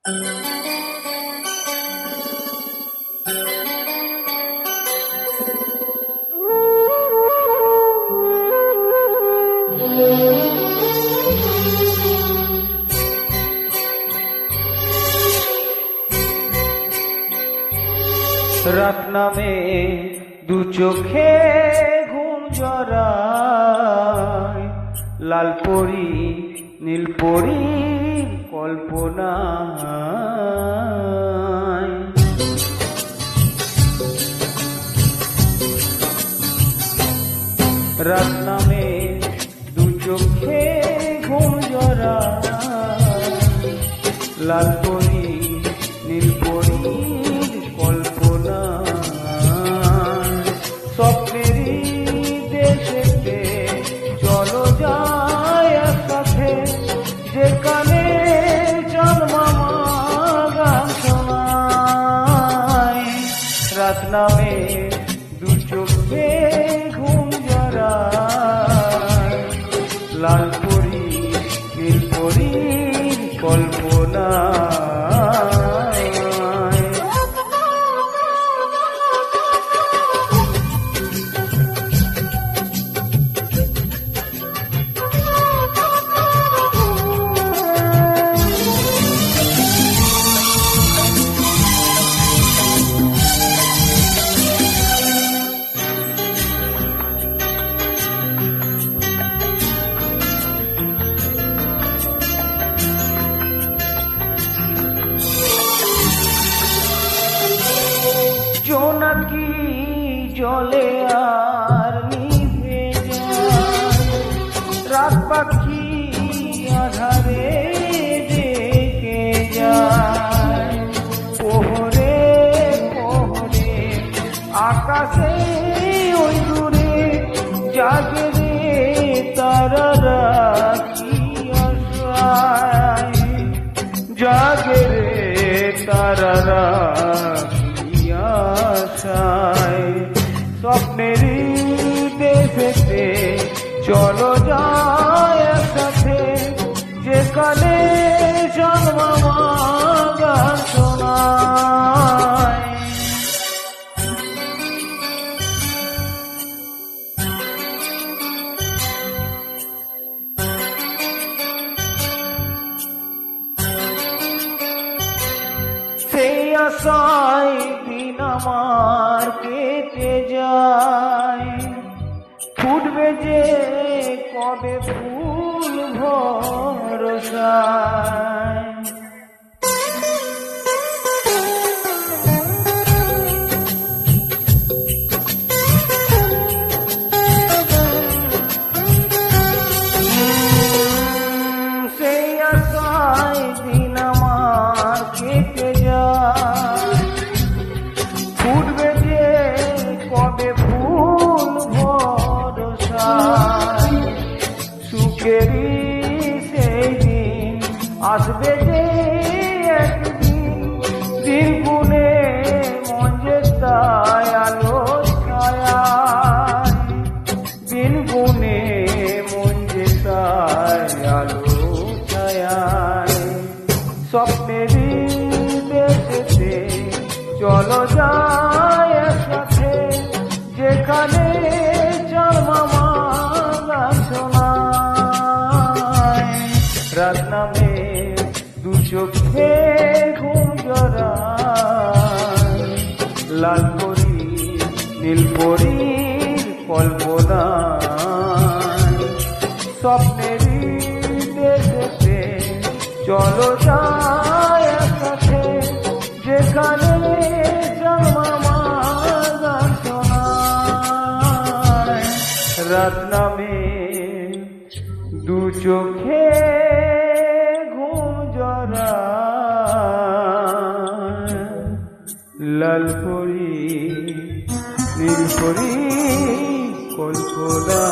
রাত নামে দু চোখে ঘুম জড়ায়, লাল পরি নীল পরি কল্পনায়। রাত নামে দু চোখে ঘুম জড়ায়, লাল পরি নীল পরি স্বপ্নেরই দেশেতে চলো যায় একসাথে, যেখানে জন্মামা গান শোনায়। রাত নামে দু চোখে ঘুম জড়ায়, লাল পরি নীল পরি কল্পনা। জোনাকি জলে আর নিভে যায়, রাত পাখি আধারে ডেকে যায়। পোহরে পোহরে আকাশে ওই দূরে জাগে রে তারারা কি আশায়, জাগে রে তারারা স্বপ্নেরই দেশেতে চলো যায় একসাথে, যেখানে জন্মামা গান শোনায়। সেই আশায় দিন আমার কেটে যায়, ফুটবে যে কবে ফুল ভরসায়। সেই আশায় দিন আমার কেটে যায়, ফুটবে যে কবে ফুল ভরসায়। সুখেরই সেই দিন আসবে যে একদিন, দিন গুনে মন যে তাই আলো ছায়ায়, দিন গুনে মন যে তাই আলো ছায়ায়। স্বপ্নেরই দেশেতে চলো যায় একসাথে, যেখানে জন্মামা গান শোনায়। রাত নামে দু চোখে ঘুম জড়ায়, লাল পরি নীল পরি কল্পনায়। স্বপ্নেরই দেশেতে চলো যায় একসাথে, যেখানে জন্মামা গান শোনায়। রাত নামে দু চোখে ঘুম জড়ায়, লাল পরি নীল পরি কল্পনা।